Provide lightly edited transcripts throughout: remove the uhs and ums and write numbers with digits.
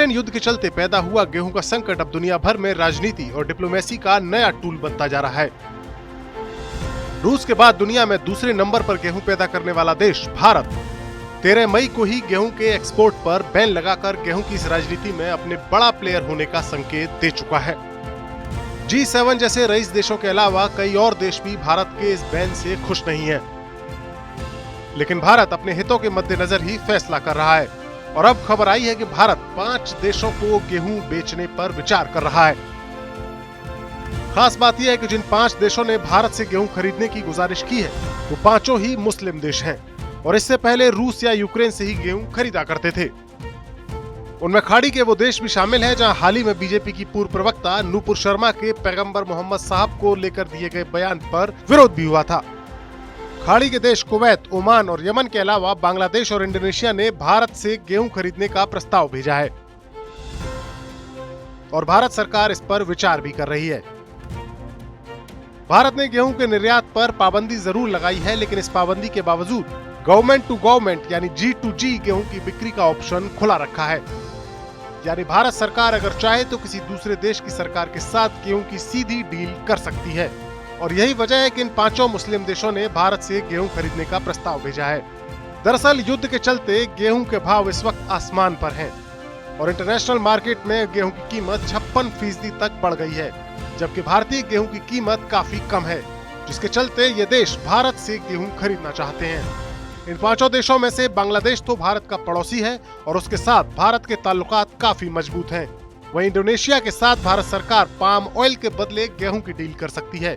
Ukraine युद्ध के चलते पैदा हुआ गेहूं का संकट अब दुनिया भर में राजनीति और डिप्लोमेसी का नया टूल बनता जा रहा है। रूस के बाद दुनिया में दूसरे नंबर पर गेहूं पैदा करने वाला देश भारत 13 मई को ही गेहूं के एक्सपोर्ट पर बैन लगाकर गेहूं की इस राजनीति में अपने बड़ा प्लेयर होने का संकेत दे चुका है। G7 जैसे रईस देशों के अलावा कई और देश भी भारत के इस बैन से खुश नहीं है, लेकिन भारत अपने हितों के मद्देनजर ही फैसला कर रहा है और अब खबर आई है कि भारत 5 देशों को गेहूं बेचने पर विचार कर रहा है। खास बात यह है कि जिन 5 देशों ने भारत से गेहूं खरीदने की गुजारिश की है वो पांचों ही मुस्लिम देश हैं और इससे पहले रूस या यूक्रेन से ही गेहूं खरीदा करते थे। उनमें खाड़ी के वो देश भी शामिल हैं जहां हाल ही में बीजेपी की पूर्व प्रवक्ता नूपुर शर्मा के पैगंबर मोहम्मद साहब को लेकर दिए गए बयान पर विरोध भी हुआ था। खाड़ी के देश कुवैत, ओमान और यमन के अलावा बांग्लादेश और इंडोनेशिया ने भारत से गेहूं खरीदने का प्रस्ताव भेजा है और भारत सरकार इस पर विचार भी कर रही है। भारत ने गेहूं के निर्यात पर पाबंदी जरूर लगाई है, लेकिन इस पाबंदी के बावजूद गवर्नमेंट टू गवर्नमेंट यानी G2G गेहूं की बिक्री का ऑप्शन खुला रखा है। यानी भारत सरकार अगर चाहे तो किसी दूसरे देश की सरकार के साथ गेहूं की सीधी डील कर सकती है और यही वजह है कि इन 5 मुस्लिम देशों ने भारत से गेहूं खरीदने का प्रस्ताव भेजा है। दरअसल युद्ध के चलते गेहूं के भाव इस वक्त आसमान पर हैं और इंटरनेशनल मार्केट में गेहूं की कीमत 56% तक बढ़ गई है, जबकि भारतीय गेहूं की कीमत काफी कम है, जिसके चलते ये देश भारत से गेहूं खरीदना चाहते हैं। इन 5 देशों में से बांग्लादेश तो भारत का पड़ोसी है और उसके साथ भारत के ताल्लुकात काफी मजबूत हैं। वहीं इंडोनेशिया के साथ भारत सरकार पाम ऑयल के बदले गेहूं की डील कर सकती है।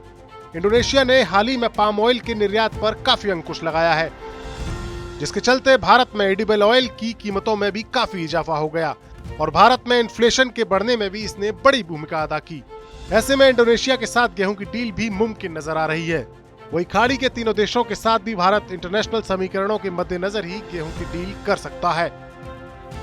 इंडोनेशिया ने हाल ही में पाम ऑयल के निर्यात पर काफी अंकुश लगाया है, जिसके चलते भारत में एडिबल ऑयल की कीमतों में भी काफी इजाफा हो गया और भारत में इन्फ्लेशन के बढ़ने में भी इसने बड़ी भूमिका अदा की। ऐसे में इंडोनेशिया के साथ गेहूं की डील भी मुमकिन नजर आ रही है। वही खाड़ी के तीनों देशों के साथ भी भारत इंटरनेशनल समीकरणों के मद्देनजर ही गेहूं की डील कर सकता है।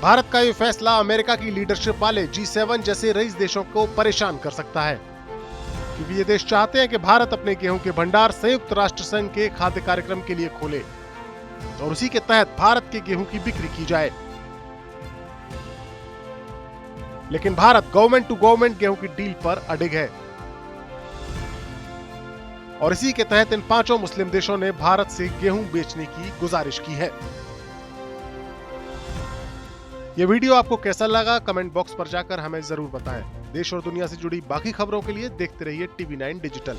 भारत का ये फैसला अमेरिका की लीडरशिप वाले G7 जैसे रईस देशों को परेशान कर सकता है, क्योंकि ये देश चाहते हैं कि भारत अपने गेहूं के भंडार संयुक्त राष्ट्र संघ के खाद्य कार्यक्रम के लिए खोले और उसी के तहत भारत के गेहूं की बिक्री की जाए। लेकिन भारत गवर्नमेंट टू गवर्नमेंट गेहूं की डील पर अडिग है और इसी के तहत इन 5 मुस्लिम देशों ने भारत से गेहूं बेचने की गुजारिश की है। ये वीडियो आपको कैसा लगा कमेंट बॉक्स पर जाकर हमें जरूर बताएं। देश और दुनिया से जुड़ी बाकी खबरों के लिए देखते रहिए TV9 डिजिटल।